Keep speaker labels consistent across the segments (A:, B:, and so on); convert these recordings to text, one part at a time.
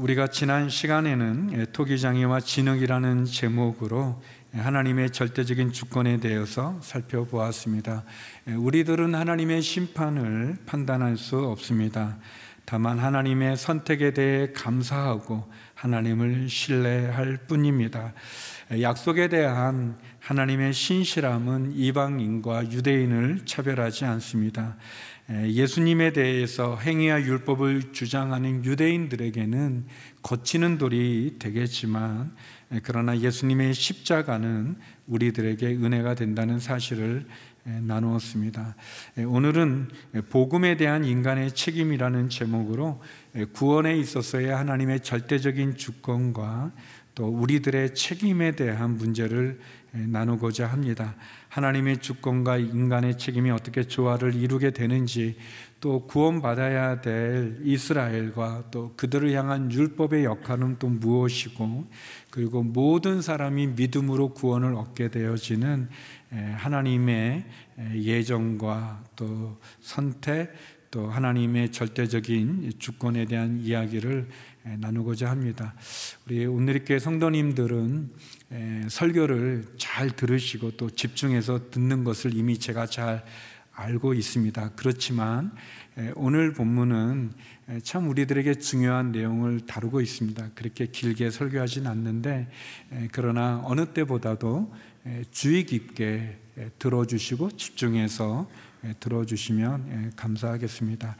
A: 우리가 지난 시간에는 토기장애와 진흙이라는 제목으로 하나님의 절대적인 주권에 대해서 살펴보았습니다. 우리들은 하나님의 심판을 판단할 수 없습니다. 다만 하나님의 선택에 대해 감사하고 하나님을 신뢰할 뿐입니다. 약속에 대한 하나님의 신실함은 이방인과 유대인을 차별하지 않습니다. 예수님에 대해서 행위와 율법을 주장하는 유대인들에게는 거치는 돌이 되겠지만, 그러나 예수님의 십자가는 우리들에게 은혜가 된다는 사실을 나누었습니다. 오늘은 복음에 대한 인간의 책임이라는 제목으로 구원에 있어서의 하나님의 절대적인 주권과 또 우리들의 책임에 대한 문제를 나누고자 합니다. 하나님의 주권과 인간의 책임이 어떻게 조화를 이루게 되는지, 또 구원받아야 될 이스라엘과 또 그들을 향한 율법의 역할은 또 무엇이고, 그리고 모든 사람이 믿음으로 구원을 얻게 되어지는 하나님의 예정과 또 선택, 또 하나님의 절대적인 주권에 대한 이야기를 나누고자 합니다. 우리 온누리교회 성도님들은 설교를 잘 들으시고 또 집중해서 듣는 것을 이미 제가 잘 알고 있습니다. 그렇지만 오늘 본문은 참 우리들에게 중요한 내용을 다루고 있습니다. 그렇게 길게 설교하진 않는데, 그러나 어느 때보다도 주의 깊게 들어주시고 집중해서 들어주시면 감사하겠습니다.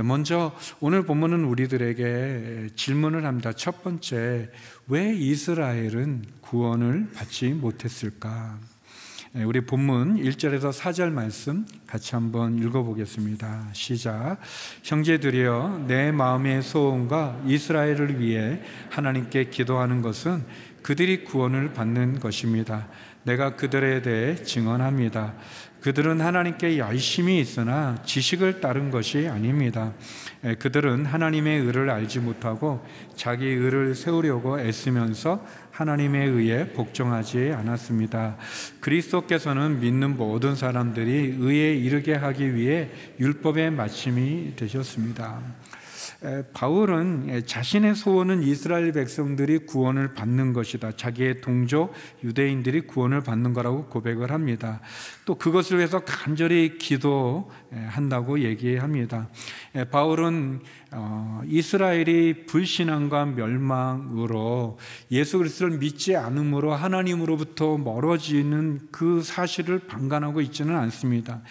A: 먼저 오늘 본문은 우리들에게 질문을 합니다. 첫 번째, 왜 이스라엘은 구원을 받지 못했을까? 우리 본문 1절에서 4절 말씀 같이 한번 읽어보겠습니다. 시작. 형제들이여, 내 마음의 소원과 이스라엘을 위해 하나님께 기도하는 것은 그들이 구원을 받는 것입니다. 내가 그들에 대해 증언합니다. 그들은 하나님께 열심히 있으나 지식을 따른 것이 아닙니다. 그들은 하나님의 의를 알지 못하고 자기 의를 세우려고 애쓰면서 하나님의 의에 복종하지 않았습니다. 그리스도께서는 믿는 모든 사람들이 의에 이르게 하기 위해 율법의 마침이 되셨습니다. 바울은 자신의 소원은 이스라엘 백성들이 구원을 받는 것이다, 자기의 동족 유대인들이 구원을 받는 거라고 고백을 합니다. 또 그것을 위해서 간절히 기도한다고 얘기합니다. 바울은 이스라엘이 불신앙과 멸망으로 예수 그리스도를 믿지 않음으로 하나님으로부터 멀어지는 그 사실을 방관하고 있지는 않습니다.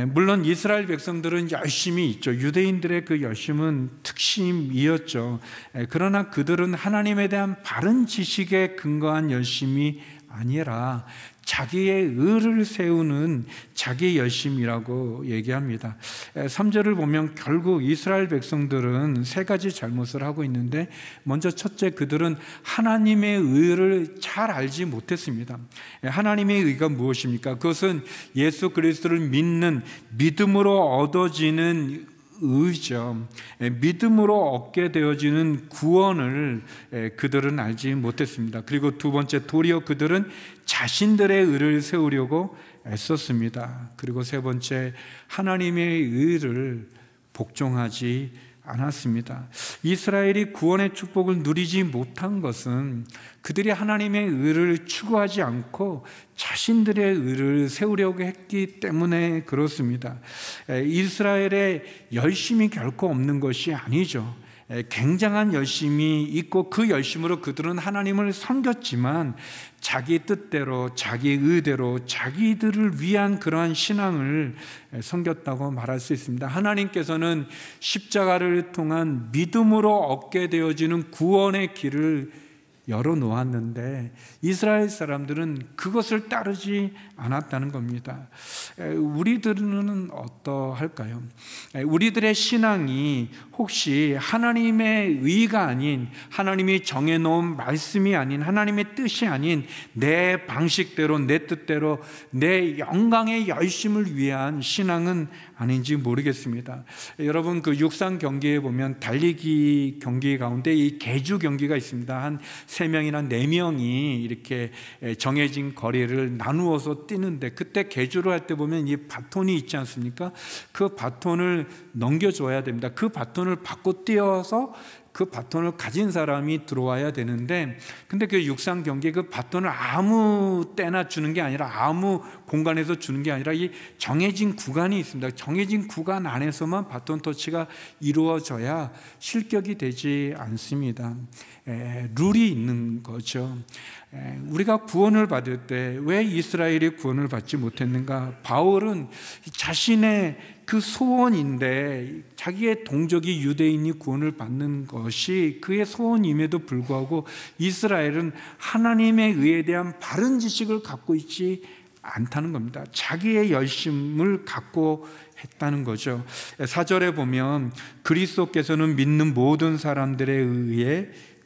A: 물론 이스라엘 백성들은 열심히 있죠. 유대인들의 그 열심은 특심이었죠. 그러나 그들은 하나님에 대한 바른 지식에 근거한 열심이 아니라 자기의 의를 세우는 자기의 열심이라고 얘기합니다. 3절을 보면 결국 이스라엘 백성들은 세 가지 잘못을 하고 있는데, 먼저 첫째, 그들은 하나님의 의를 잘 알지 못했습니다. 하나님의 의가 무엇입니까? 그것은 예수 그리스도를 믿는 믿음으로 얻어지는 의죠. 믿음으로 얻게 되어지는 구원을 그들은 알지 못했습니다. 그리고 두 번째, 도리어 그들은 자신들의 의를 세우려고 애썼습니다. 그리고 세 번째, 하나님의 의를 복종하지 않았습니다. 이스라엘이 구원의 축복을 누리지 못한 것은 그들이 하나님의 의를 추구하지 않고 자신들의 의를 세우려고 했기 때문에 그렇습니다. 이스라엘의 열심이 결코 없는 것이 아니죠. 굉장한 열심이 있고 그 열심으로 그들은 하나님을 섬겼지만 자기 뜻대로, 자기 의대로, 자기들을 위한 그러한 신앙을 섬겼다고 말할 수 있습니다. 하나님께서는 십자가를 통한 믿음으로 얻게 되어지는 구원의 길을 열어놓았는데 이스라엘 사람들은 그것을 따르지 않았다는 겁니다. 우리들은 어떠할까요? 우리들의 신앙이 혹시 하나님의 의가 아닌, 하나님이 정해놓은 말씀이 아닌, 하나님의 뜻이 아닌 내 방식대로, 내 뜻대로, 내 영광의 열심을 위한 신앙은 아닌지 모르겠습니다. 여러분, 그 육상 경기에 보면 달리기 경기 가운데 이 계주 경기가 있습니다. 한 3명이나 4명이 이렇게 정해진 거리를 나누어서 뛰는데, 그때 계주를 할 때 보면 이 바톤이 있지 않습니까? 그 바톤을 넘겨줘야 됩니다. 그 바톤을 받고 뛰어서 그 바톤을 가진 사람이 들어와야 되는데, 근데 그 육상 경기에 그 바톤을 아무 때나 주는 게 아니라, 아무 공간에서 주는 게 아니라 이 정해진 구간이 있습니다. 정해진 구간 안에서만 바톤 터치가 이루어져야 실격이 되지 않습니다. 룰이 있는 거죠. 우리가 구원을 받을 때 왜 이스라엘이 구원을 받지 못했는가? 바울은 자신의 그 소원인데, 자기의 동족이 유대인이 구원을 받는 것이 그의 소원임에도 불구하고 이스라엘은 하나님의 의에 대한 바른 지식을 갖고 있지 않다는 겁니다. 자기의 열심을 갖고 했다는 거죠. 4절에 보면 그리스도께서는 믿는 모든 사람들에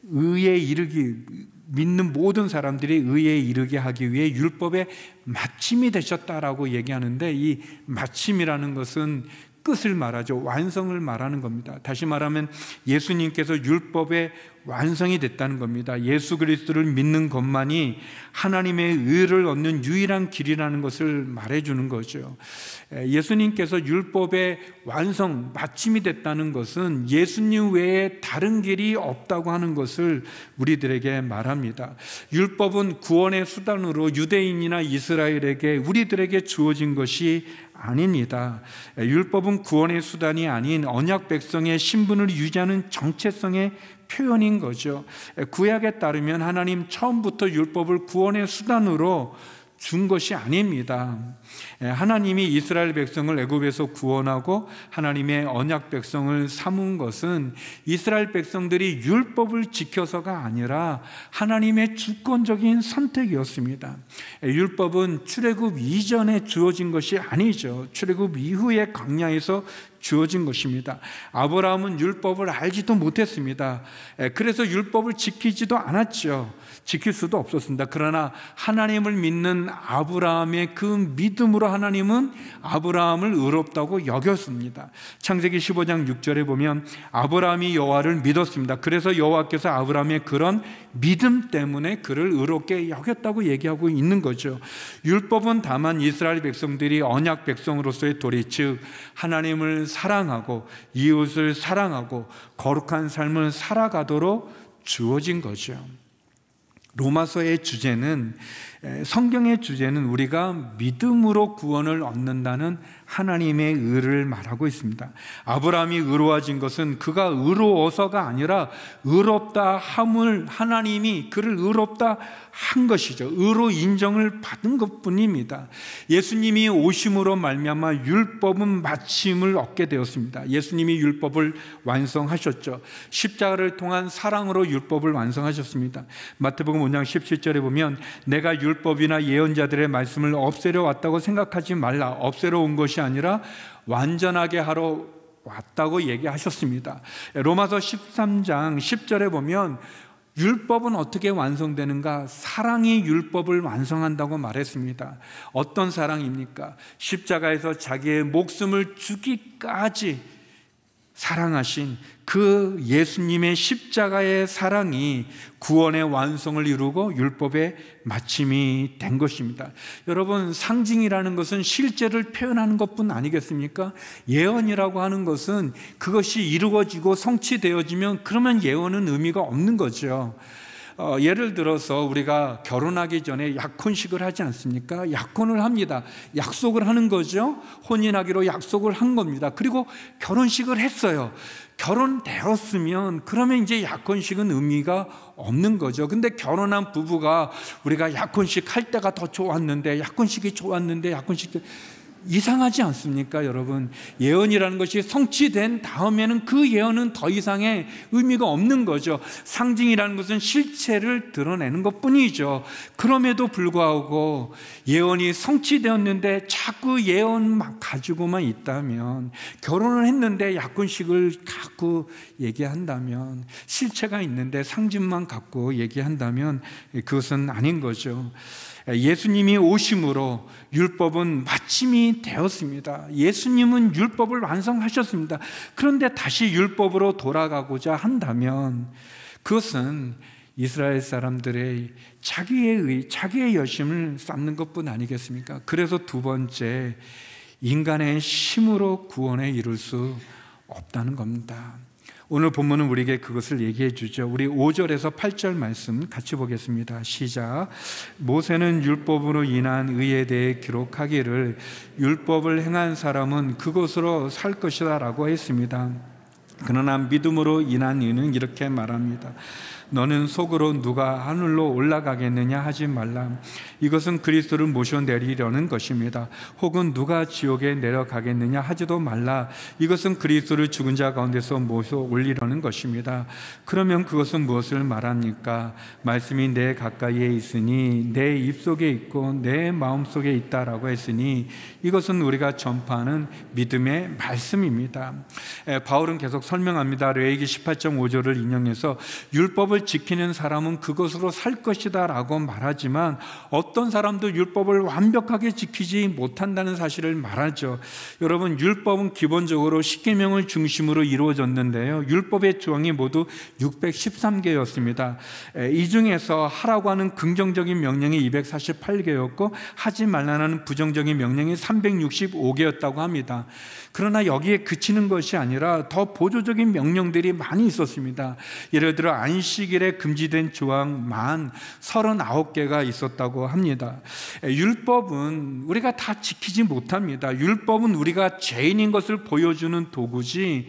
A: 의에 이르기, 믿는 모든 사람들이 의에 이르게 하기 위해 율법의 마침이 되셨다라고 얘기하는데, 이 마침이라는 것은 끝을 말하죠. 완성을 말하는 겁니다. 다시 말하면 예수님께서 율법의 완성이 됐다는 겁니다. 예수 그리스도를 믿는 것만이 하나님의 의를 얻는 유일한 길이라는 것을 말해주는 거죠. 예수님께서 율법의 완성, 마침이 됐다는 것은 예수님 외에 다른 길이 없다고 하는 것을 우리들에게 말합니다. 율법은 구원의 수단으로 유대인이나 이스라엘에게, 우리들에게 주어진 것이 아닙니다. 율법은 구원의 수단이 아닌 언약 백성의 신분을 유지하는 정체성의 표현인 거죠. 구약에 따르면 하나님 처음부터 율법을 구원의 수단으로 준 것이 아닙니다. 하나님이 이스라엘 백성을 애굽에서 구원하고 하나님의 언약 백성을 삼은 것은 이스라엘 백성들이 율법을 지켜서가 아니라 하나님의 주권적인 선택이었습니다. 율법은 출애굽 이전에 주어진 것이 아니죠. 출애굽 이후에 광야에서 주어진 것입니다. 아브라함은 율법을 알지도 못했습니다. 그래서 율법을 지키지도 않았죠. 지킬 수도 없었습니다. 그러나 하나님을 믿는 아브라함의 그 믿음으로 하나님은 아브라함을 의롭다고 여겼습니다. 창세기 15장 6절에 보면 아브라함이 여호와를 믿었습니다. 그래서 여호와께서 아브라함의 그런 믿음 때문에 그를 의롭게 여겼다고 얘기하고 있는 거죠. 율법은 다만 이스라엘 백성들이 언약 백성으로서의 도리, 즉 하나님을 사랑하고 이웃을 사랑하고 거룩한 삶을 살아가도록 주어진 거죠. 로마서의 주제는, 성경의 주제는 우리가 믿음으로 구원을 얻는다는 하나님의 의를 말하고 있습니다. 아브라함이 의로워진 것은 그가 의로워서가 아니라 의롭다 함을 하나님이 그를 의롭다 한 것이죠. 의로 인정을 받은 것뿐입니다. 예수님이 오심으로 말미암아 율법은 마침을 얻게 되었습니다. 예수님이 율법을 완성하셨죠. 십자가를 통한 사랑으로 율법을 완성하셨습니다. 마태복음 5장 17절에 보면 내가 율법이나 예언자들의 말씀을 없애려 왔다고 생각하지 말라. 없애려 온 것이 아니라 완전하게 하러 왔다고 얘기하셨습니다. 로마서 13장 10절에 보면 율법은 어떻게 완성되는가? 사랑이 율법을 완성한다고 말했습니다. 어떤 사랑입니까? 십자가에서 자기의 목숨을 주기까지 사랑하신 그 예수님의 십자가의 사랑이 구원의 완성을 이루고 율법의 마침이 된 것입니다. 여러분, 상징이라는 것은 실제를 표현하는 것뿐 아니겠습니까? 예언이라고 하는 것은 그것이 이루어지고 성취되어지면 그러면 예언은 의미가 없는 거죠. 예를 들어서 우리가 결혼하기 전에 약혼식을 하지 않습니까? 약혼을 합니다. 약속을 하는 거죠. 혼인하기로 약속을 한 겁니다. 그리고 결혼식을 했어요. 결혼되었으면 그러면 이제 약혼식은 의미가 없는 거죠. 근데 결혼한 부부가 우리가 약혼식 할 때가 더 좋았는데, 약혼식이 좋았는데, 약혼식 이상하지 않습니까, 여러분? 예언이라는 것이 성취된 다음에는 그 예언은 더 이상의 의미가 없는 거죠. 상징이라는 것은 실체를 드러내는 것뿐이죠. 그럼에도 불구하고 예언이 성취되었는데 자꾸 예언만 가지고만 있다면, 결혼을 했는데 약혼식을 갖고 얘기한다면, 실체가 있는데 상징만 갖고 얘기한다면 그것은 아닌 거죠. 예수님이 오심으로 율법은 마침이 되었습니다. 예수님은 율법을 완성하셨습니다. 그런데 다시 율법으로 돌아가고자 한다면 그것은 이스라엘 사람들의 자기의 열심을 쌓는 것뿐 아니겠습니까? 그래서 두 번째, 인간의 힘으로 구원에 이룰 수 없다는 겁니다. 오늘 본문은 우리에게 그것을 얘기해 주죠. 우리 5절에서 8절 말씀 같이 보겠습니다. 시작. 모세는 율법으로 인한 의에 대해 기록하기를 율법을 행한 사람은 그것으로 살 것이다 라고 했습니다. 그러나 믿음으로 인한 의는 이렇게 말합니다. 너는 속으로 누가 하늘로 올라가겠느냐 하지 말라. 이것은 그리스도를 모셔내리려는 것입니다. 혹은 누가 지옥에 내려가겠느냐 하지도 말라. 이것은 그리스도를 죽은 자 가운데서 모셔 올리려는 것입니다. 그러면 그것은 무엇을 말합니까? 말씀이 내 가까이에 있으니 내 입속에 있고 내 마음속에 있다라고 했으니 이것은 우리가 전파하는 믿음의 말씀입니다. 바울은 계속 설명합니다. 레위기 18.5절을 인용해서 율법을 지키는 사람은 그것으로 살 것이다 라고 말하지만 어떤 사람도 율법을 완벽하게 지키지 못한다는 사실을 말하죠. 여러분, 율법은 기본적으로 10계명을 중심으로 이루어졌는데요, 율법의 조항이 모두 613개였습니다. 이 중에서 하라고 하는 긍정적인 명령이 248개였고 하지 말라는 부정적인 명령이 365개였다고 합니다. 그러나 여기에 그치는 것이 아니라 더 보조적인 명령들이 많이 있었습니다. 예를 들어 안식일에 금지된 조항만 39개가 있었다고 합니다. 율법은 우리가 다 지키지 못합니다. 율법은 우리가 죄인인 것을 보여주는 도구지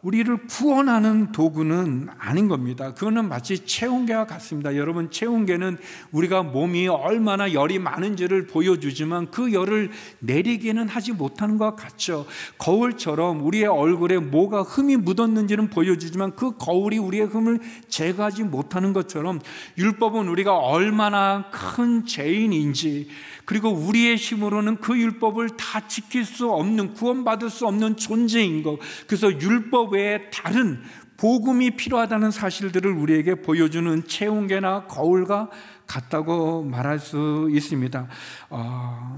A: 우리를 구원하는 도구는 아닌 겁니다. 그거는 마치 체온계와 같습니다. 여러분, 체온계는 우리가 몸이 얼마나 열이 많은지를 보여주지만 그 열을 내리게는 하지 못하는 것 같죠. 거울처럼 우리의 얼굴에 뭐가 흠이 묻었는지는 보여주지만 그 거울이 우리의 흠을 제거하지 못하는 것처럼 율법은 우리가 얼마나 큰 죄인인지, 그리고 우리의 힘으로는 그 율법을 다 지킬 수 없는, 구원받을 수 없는 존재인 것, 그래서 율법 외에 다른 복음이 필요하다는 사실들을 우리에게 보여주는 체온계나 거울과 같다고 말할 수 있습니다.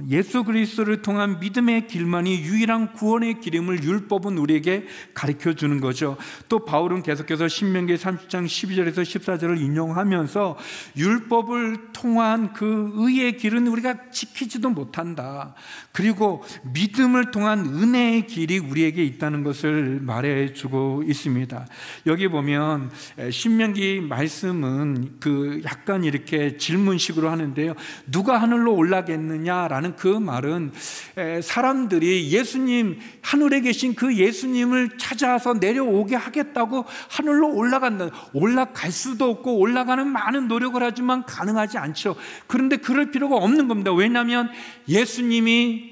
A: 예수 그리스도를 통한 믿음의 길만이 유일한 구원의 길임을 율법은 우리에게 가르쳐 주는 거죠. 또 바울은 계속해서 신명기 30장 12절에서 14절을 인용하면서 율법을 통한 그 의의 길은 우리가 지키지도 못한다. 그리고 믿음을 통한 은혜의 길이 우리에게 있다는 것을 말해주고 있습니다. 여기 보면 신명기 말씀은 그 약간 이렇게 질문식으로 하는데요, 누가 하늘로 올라가겠느냐라는 그 말은 사람들이 예수님, 하늘에 계신 그 예수님을 찾아서 내려오게 하겠다고 하늘로 올라간다. 올라갈 수도 없고 올라가는 많은 노력을 하지만 가능하지 않죠. 그런데 그럴 필요가 없는 겁니다. 왜냐하면 예수님이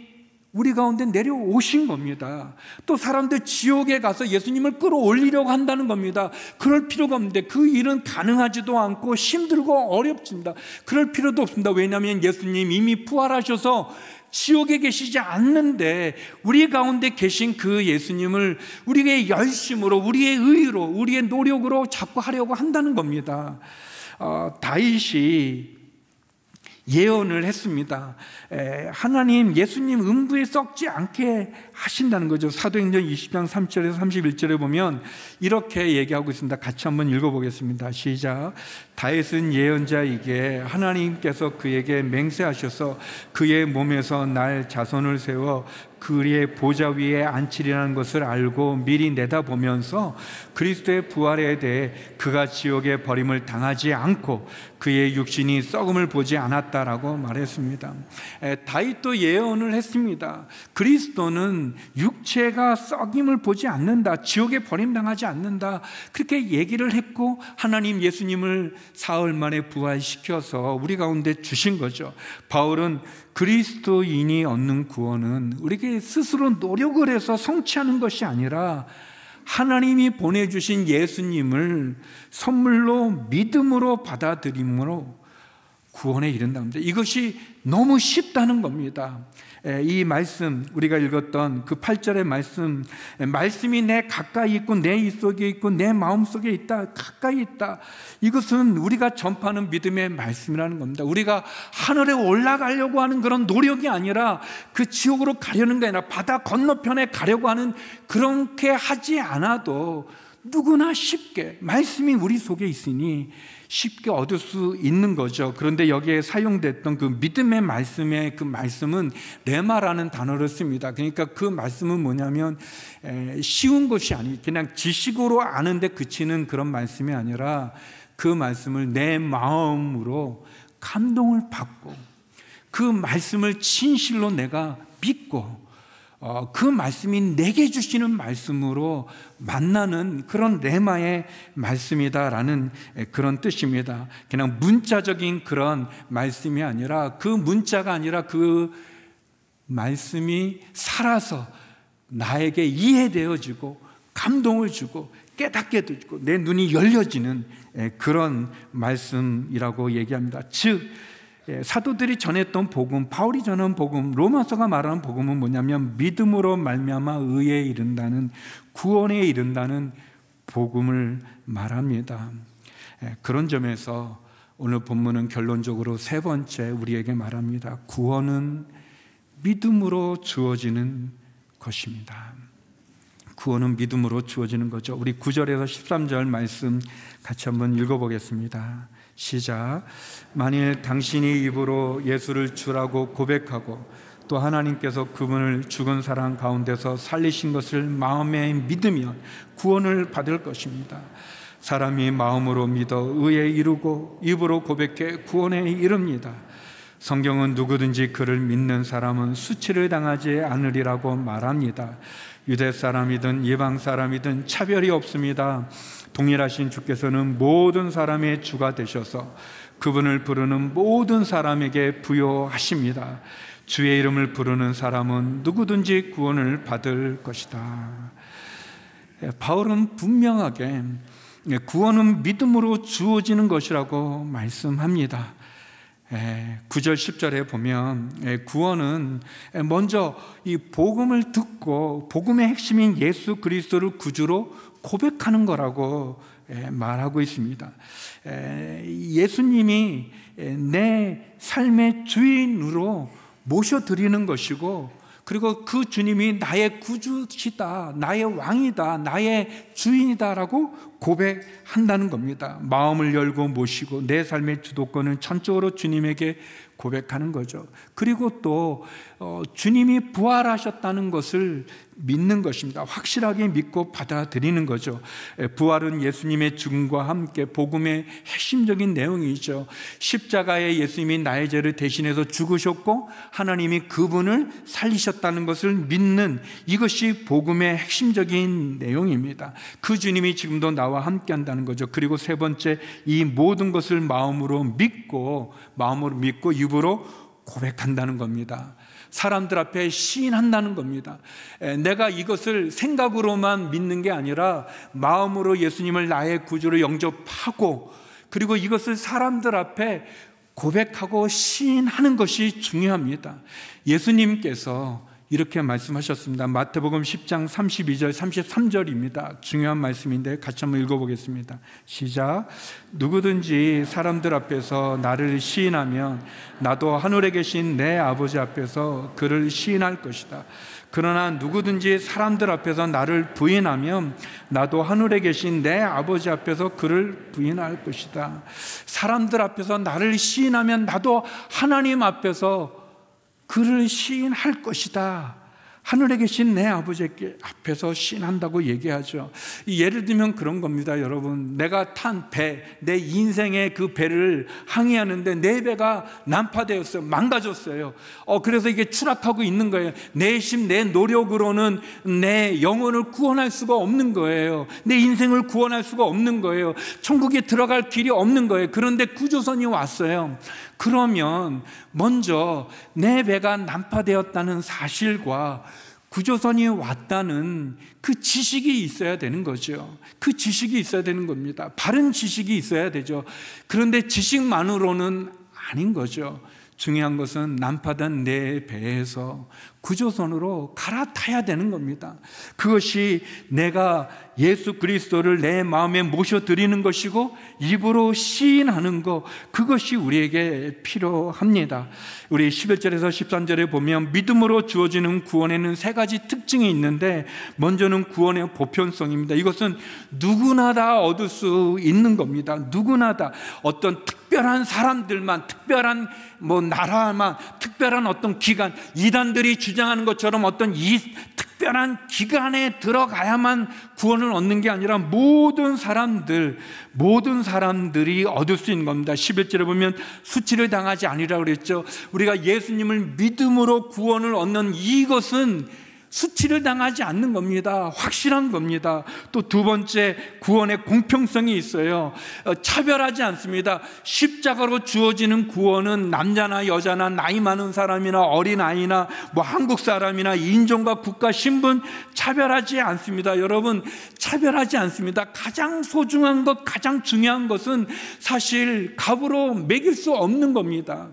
A: 우리 가운데 내려오신 겁니다. 또 사람들 지옥에 가서 예수님을 끌어올리려고 한다는 겁니다. 그럴 필요가 없는데 그 일은 가능하지도 않고 힘들고 어렵습니다. 그럴 필요도 없습니다. 왜냐하면 예수님 이미 부활하셔서 지옥에 계시지 않는데 우리 가운데 계신 그 예수님을 우리의 열심으로, 우리의 의로, 우리의 노력으로 자꾸 하려고 한다는 겁니다. 다윗이 예언을 했습니다. 하나님, 예수님 음부에 썩지 않게 하신다는 거죠. 사도행전 20장 3절에서 31절에 보면 이렇게 얘기하고 있습니다. 같이 한번 읽어보겠습니다. 시작. 다윗은 예언자에게 하나님께서 그에게 맹세하셔서 그의 몸에서 날 자손을 세워 그의 보좌 위에 앉히리라는 것을 알고 미리 내다보면서 그리스도의 부활에 대해 그가 지옥의 버림을 당하지 않고 그의 육신이 썩음을 보지 않았다라고 말했습니다. 다윗도 예언을 했습니다. 그리스도는 육체가 썩임을 보지 않는다, 지옥에 버림당하지 않는다, 그렇게 얘기를 했고 하나님 예수님을 사흘 만에 부활시켜서 우리 가운데 주신 거죠. 바울은 그리스도인이 얻는 구원은 우리에게 스스로 노력을 해서 성취하는 것이 아니라 하나님이 보내주신 예수님을 선물로 믿음으로 받아들임으로 구원에 이른답니다. 이것이 너무 쉽다는 겁니다. 이 말씀, 우리가 읽었던 그 8절의 말씀, 말씀이 내 가까이 있고 내 입속에 있고 내 마음속에 있다, 가까이 있다, 이것은 우리가 전파하는 믿음의 말씀이라는 겁니다. 우리가 하늘에 올라가려고 하는 그런 노력이 아니라, 그 지옥으로 가려는 게 아니라 바다 건너편에 가려고 하는, 그렇게 하지 않아도 누구나 쉽게, 말씀이 우리 속에 있으니 쉽게 얻을 수 있는 거죠. 그런데 여기에 사용됐던 그 믿음의 말씀의 그 말씀은 레마라는 단어를 씁니다. 그러니까 그 말씀은 뭐냐면 쉬운 것이 아니, 그냥 지식으로 아는데 그치는 그런 말씀이 아니라 그 말씀을 내 마음으로 감동을 받고 그 말씀을 진실로 내가 믿고 그 말씀이 내게 주시는 말씀으로 만나는 그런 레마의 말씀이다라는 그런 뜻입니다. 그냥 문자적인 그런 말씀이 아니라 그 문자가 아니라 그 말씀이 살아서 나에게 이해되어지고 감동을 주고 깨닫게 되고 내 눈이 열려지는 그런 말씀이라고 얘기합니다. 즉 사도들이 전했던 복음, 바울이 전한 복음, 로마서가 말하는 복음은 뭐냐면 믿음으로 말미암아 의에 이른다는, 구원에 이른다는 복음을 말합니다. 그런 점에서 오늘 본문은 결론적으로 세 번째 우리에게 말합니다. 구원은 믿음으로 주어지는 것입니다. 구원은 믿음으로 주어지는 거죠. 우리 9절에서 13절 말씀 같이 한번 읽어보겠습니다. 시작. 만일 당신이 입으로 예수를 주라고 고백하고 또 하나님께서 그분을 죽은 사람 가운데서 살리신 것을 마음에 믿으면 구원을 받을 것입니다. 사람이 마음으로 믿어 의에 이르고 입으로 고백해 구원에 이릅니다. 성경은 누구든지 그를 믿는 사람은 수치를 당하지 않으리라고 말합니다. 유대 사람이든 이방 사람이든 차별이 없습니다. 동일하신 주께서는 모든 사람의 주가 되셔서 그분을 부르는 모든 사람에게 부여하십니다. 주의 이름을 부르는 사람은 누구든지 구원을 받을 것이다. 바울은 분명하게 구원은 믿음으로 주어지는 것이라고 말씀합니다. 9절 10절에 보면 구원은 먼저 이 복음을 듣고 복음의 핵심인 예수 그리스도를 구주로 고백하는 거라고 말하고 있습니다. 예수님이 내 삶의 주인으로 모셔드리는 것이고, 그리고 그 주님이 나의 구주시다, 나의 왕이다, 나의 주인이다라고 고백한다는 겁니다. 마음을 열고 모시고 내 삶의 주도권을 전적으로 주님에게 고백하는 거죠. 그리고 또 주님이 부활하셨다는 것을 믿는 것입니다. 확실하게 믿고 받아들이는 거죠. 부활은 예수님의 죽음과 함께 복음의 핵심적인 내용이죠. 십자가에 예수님이 나의 죄를 대신해서 죽으셨고 하나님이 그분을 살리셨다는 것을 믿는, 이것이 복음의 핵심적인 내용입니다. 그 주님이 지금도 나와 함께 한다는 거죠. 그리고 세 번째, 이 모든 것을 마음으로 믿고 입으로 고백한다는 겁니다. 사람들 앞에 시인한다는 겁니다. 내가 이것을 생각으로만 믿는 게 아니라 마음으로 예수님을 나의 구주로 영접하고, 그리고 이것을 사람들 앞에 고백하고 시인하는 것이 중요합니다. 예수님께서 이렇게 말씀하셨습니다. 마태복음 10장 32절 33절입니다. 중요한 말씀인데 같이 한번 읽어보겠습니다. 시작. 누구든지 사람들 앞에서 나를 시인하면 나도 하늘에 계신 내 아버지 앞에서 그를 시인할 것이다. 그러나 누구든지 사람들 앞에서 나를 부인하면 나도 하늘에 계신 내 아버지 앞에서 그를 부인할 것이다. 사람들 앞에서 나를 시인하면 나도 하나님 앞에서 그를 시인할 것이다. 하늘에 계신 내 아버지 앞에서 시인한다고 얘기하죠. 예를 들면 그런 겁니다, 여러분. 내가 탄 배, 내 인생의 그 배를 항해하는데 내 배가 난파되었어요. 망가졌어요. 그래서 이게 추락하고 있는 거예요. 내 힘, 내 노력으로는 내 영혼을 구원할 수가 없는 거예요. 내 인생을 구원할 수가 없는 거예요. 천국에 들어갈 길이 없는 거예요. 그런데 구조선이 왔어요. 그러면 먼저 내 배가 난파되었다는 사실과 구조선이 왔다는 그 지식이 있어야 되는 거죠. 그 지식이 있어야 되는 겁니다. 바른 지식이 있어야 되죠. 그런데 지식만으로는 아닌 거죠. 중요한 것은 난파된 내 배에서 구조선으로 갈아타야 되는 겁니다. 그것이 내가 예수 그리스도를 내 마음에 모셔드리는 것이고 입으로 시인하는 것, 그것이 우리에게 필요합니다. 우리 11절에서 13절에 보면 믿음으로 주어지는 구원에는 세 가지 특징이 있는데, 먼저는 구원의 보편성입니다. 이것은 누구나 다 얻을 수 있는 겁니다. 누구나 다. 어떤 특별한 사람들만, 특별한 나라만, 특별한 어떤 기관, 이단들이 주장하는 것처럼 어떤 이 특별한 기관에 들어가야만 구원을 얻는 게 아니라 모든 사람들이 얻을 수 있는 겁니다. 11절에 보면 수치를 당하지 아니라고 그랬죠. 우리가 예수님을 믿음으로 구원을 얻는 이것은 수치를 당하지 않는 겁니다. 확실한 겁니다. 또 두 번째, 구원의 공평성이 있어요. 차별하지 않습니다. 십자가로 주어지는 구원은 남자나 여자나 나이 많은 사람이나 어린아이나 한국 사람이나 인종과 국가 신분 차별하지 않습니다. 여러분, 차별하지 않습니다. 가장 소중한 것, 가장 중요한 것은 사실 값으로 매길 수 없는 겁니다.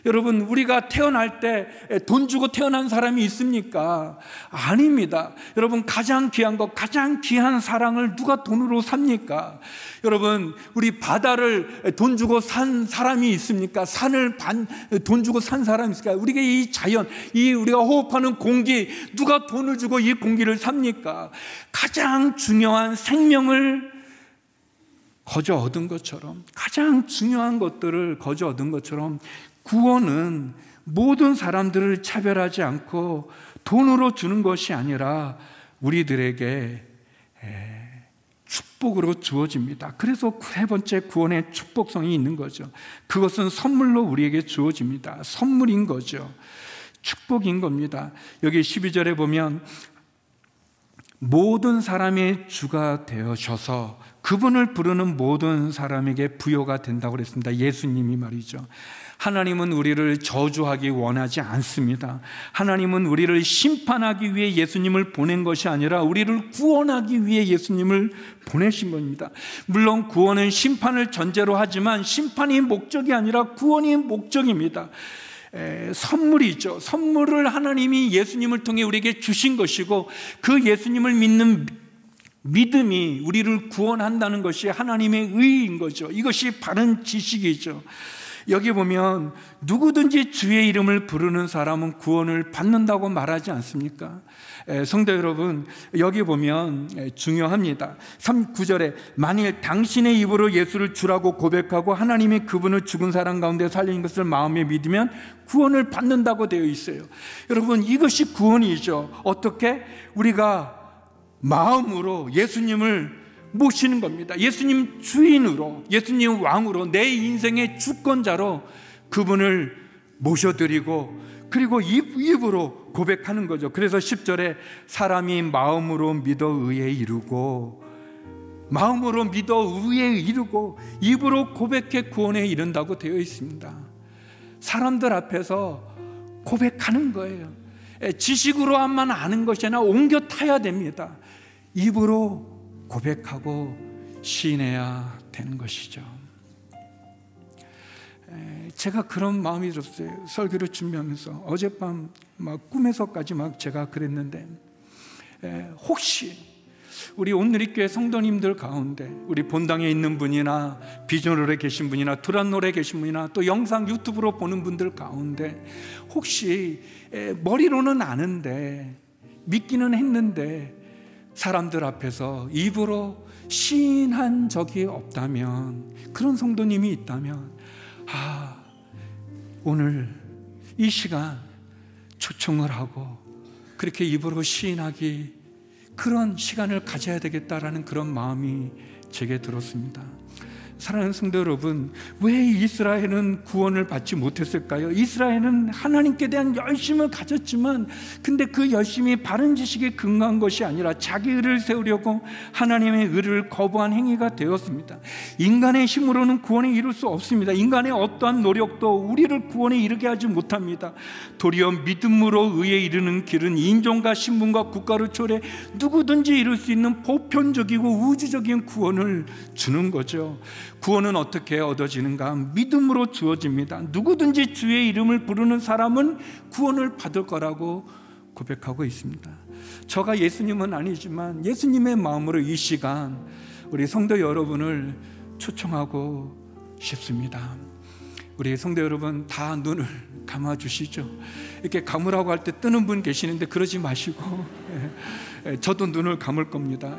A: 여러분, 우리가 태어날 때 돈 주고 태어난 사람이 있습니까? 아닙니다. 여러분, 가장 귀한 것, 가장 귀한 사랑을 누가 돈으로 삽니까? 여러분, 우리 바다를 돈 주고 산 사람이 있습니까? 산을 돈 주고 산 사람이 있을까요? 우리가 이 자연, 우리가 호흡하는 공기, 누가 돈을 주고 이 공기를 삽니까? 가장 중요한 생명을 거저 얻은 것처럼, 가장 중요한 것들을 거저 얻은 것처럼, 구원은 모든 사람들을 차별하지 않고 돈으로 주는 것이 아니라 우리들에게 축복으로 주어집니다. 그래서 세 번째, 구원의 축복성이 있는 거죠. 그것은 선물로 우리에게 주어집니다. 선물인 거죠. 축복인 겁니다. 여기 12절에 보면 모든 사람의 주가 되어셔서 그분을 부르는 모든 사람에게 부여가 된다고 그랬습니다. 예수님이 말이죠. 하나님은 우리를 저주하기 원하지 않습니다. 하나님은 우리를 심판하기 위해 예수님을 보낸 것이 아니라 우리를 구원하기 위해 예수님을 보내신 겁니다. 물론 구원은 심판을 전제로 하지만 심판이 목적이 아니라 구원이 목적입니다. 선물이죠. 선물을 하나님이 예수님을 통해 우리에게 주신 것이고, 그 예수님을 믿는 믿음이 우리를 구원한다는 것이 하나님의 의인 거죠. 이것이 바른 지식이죠. 여기 보면 누구든지 주의 이름을 부르는 사람은 구원을 받는다고 말하지 않습니까? 성도 여러분, 여기 보면 중요합니다. 9절에 만일 당신의 입으로 예수를 주라고 고백하고 하나님이 그분을 죽은 사람 가운데 살린 것을 마음에 믿으면 구원을 받는다고 되어 있어요. 여러분, 이것이 구원이죠. 어떻게? 우리가 마음으로 예수님을 모시는 겁니다. 예수님 주인으로, 예수님 왕으로, 내 인생의 주권자로 그분을 모셔드리고, 그리고 입으로 고백하는 거죠. 그래서 10절에 사람이 마음으로 믿어 의에 이르고, 마음으로 믿어 의에 이르고 입으로 고백해 구원에 이른다고 되어 있습니다. 사람들 앞에서 고백하는 거예요. 지식으로만 아는 것이 아니라 옮겨 타야 됩니다. 입으로 고백하고 시인해야 되는 것이죠. 제가 그런 마음이 들었어요. 설교를 준비하면서 어젯밤 꿈에서까지 제가 그랬는데, 혹시 우리 온누리교회 성도님들 가운데, 우리 본당에 있는 분이나 비전홀에 계신 분이나 두란노래 계신 분이나 또 영상 유튜브로 보는 분들 가운데 혹시 머리로는 아는데, 믿기는 했는데 사람들 앞에서 입으로 시인한 적이 없다면, 그런 성도님이 있다면, 오늘 이 시간 초청을 하고 그렇게 입으로 시인하기, 그런 시간을 가져야 되겠다라는 그런 마음이 제게 들었습니다. 사랑하는 성도 여러분, 왜 이스라엘은 구원을 받지 못했을까요? 이스라엘은 하나님께 대한 열심을 가졌지만, 근데 그 열심이 바른 지식에 근거한 것이 아니라 자기 의를 세우려고 하나님의 의를 거부한 행위가 되었습니다. 인간의 힘으로는 구원에 이룰 수 없습니다. 인간의 어떠한 노력도 우리를 구원에 이르게 하지 못합니다. 도리어 믿음으로 의에 이르는 길은 인종과 신분과 국가를 초월해 누구든지 이룰 수 있는 보편적이고 우주적인 구원을 주는 거죠. 구원은 어떻게 얻어지는가? 믿음으로 주어집니다. 누구든지 주의 이름을 부르는 사람은 구원을 받을 거라고 고백하고 있습니다. 저가 예수님은 아니지만 예수님의 마음으로 이 시간 우리 성도 여러분을 초청하고 싶습니다. 우리 성도 여러분 다 눈을 감아주시죠. 이렇게 감으라고 할 때 뜨는 분 계시는데 그러지 마시고, 저도 눈을 감을 겁니다.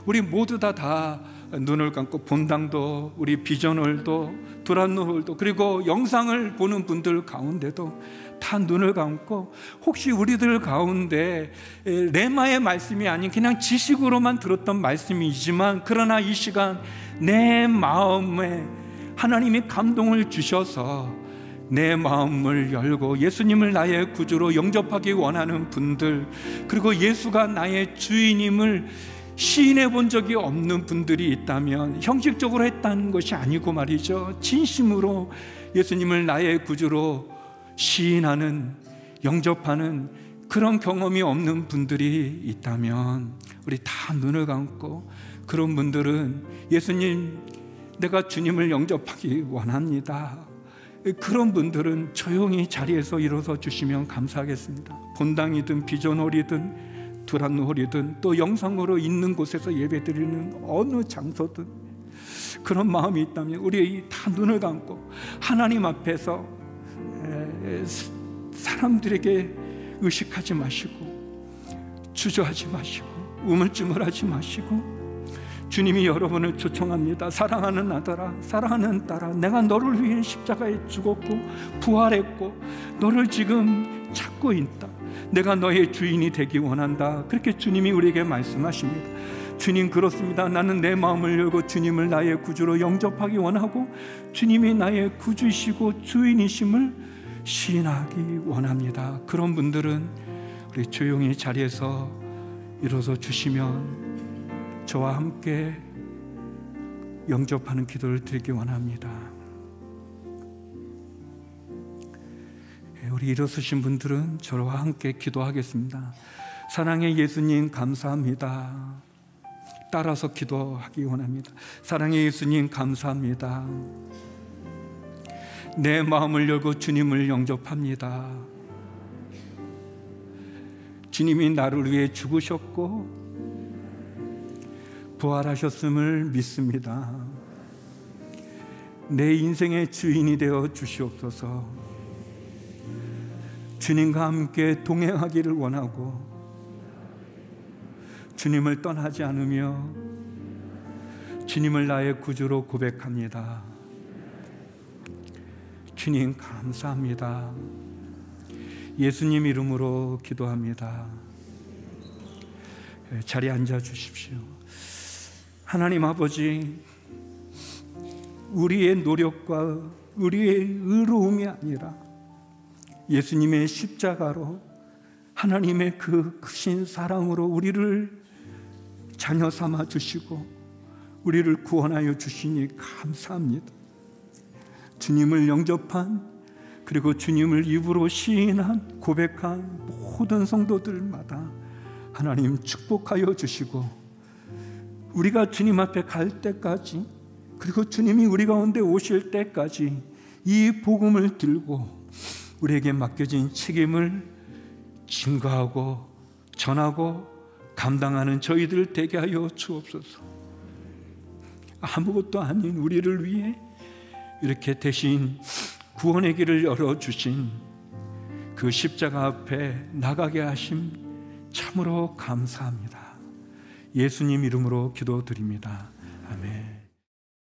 A: 우리 모두 다 눈을 감고, 본당도 우리 비전홀도 두란노홀도 그리고 영상을 보는 분들 가운데도 다 눈을 감고, 혹시 우리들 가운데 레마의 말씀이 아닌 그냥 지식으로만 들었던 말씀이지만, 그러나 이 시간 내 마음에 하나님이 감동을 주셔서 내 마음을 열고 예수님을 나의 구주로 영접하기 원하는 분들, 그리고 예수가 나의 주인임을 시인해 본 적이 없는 분들이 있다면, 형식적으로 했다는 것이 아니고 말이죠, 진심으로 예수님을 나의 구주로 시인하는, 영접하는 그런 경험이 없는 분들이 있다면, 우리 다 눈을 감고, 그런 분들은 예수님, 내가 주님을 영접하기 원합니다, 그런 분들은 조용히 자리에서 일어서 주시면 감사하겠습니다. 본당이든 비전홀이든 두란노홀이든 또 영상으로 있는 곳에서 예배드리는 어느 장소든 그런 마음이 있다면 우리 다 눈을 감고 하나님 앞에서 사람들에게 의식하지 마시고 주저하지 마시고 우물쭈물하지 마시고, 주님이 여러분을 초청합니다. 사랑하는 아들아, 사랑하는 딸아, 내가 너를 위해 십자가에 죽었고 부활했고 너를 지금 찾고 있다. 내가 너의 주인이 되기 원한다. 그렇게 주님이 우리에게 말씀하십니다. 주님, 그렇습니다. 나는 내 마음을 열고 주님을 나의 구주로 영접하기 원하고 주님이 나의 구주이시고 주인이심을 시인하기 원합니다. 그런 분들은 우리 조용히 자리에서 일어서 주시면 저와 함께 영접하는 기도를 드리기 원합니다. 우리 일어서신 분들은 저와 함께 기도하겠습니다. 사랑의 예수님 감사합니다. 따라서 기도하기 원합니다. 사랑의 예수님 감사합니다. 내 마음을 열고 주님을 영접합니다. 주님이 나를 위해 죽으셨고 부활하셨음을 믿습니다. 내 인생의 주인이 되어 주시옵소서. 주님과 함께 동행하기를 원하고 주님을 떠나지 않으며 주님을 나의 구주로 고백합니다. 주님 감사합니다. 예수님 이름으로 기도합니다. 자리에 앉아 주십시오. 하나님 아버지, 우리의 노력과 우리의 의로움이 아니라 예수님의 십자가로 하나님의 그 크신 사랑으로 우리를 자녀 삼아 주시고 우리를 구원하여 주시니 감사합니다. 주님을 영접한, 그리고 주님을 입으로 시인한, 고백한 모든 성도들마다 하나님 축복하여 주시고, 우리가 주님 앞에 갈 때까지, 그리고 주님이 우리 가운데 오실 때까지 이 복음을 들고 우리에게 맡겨진 책임을 증거하고 전하고 감당하는 저희들 되게 하여 주옵소서. 아무것도 아닌 우리를 위해 이렇게 대신 구원의 길을 열어주신 그 십자가 앞에 나가게 하심 참으로 감사합니다. 예수님 이름으로 기도드립니다. 아멘.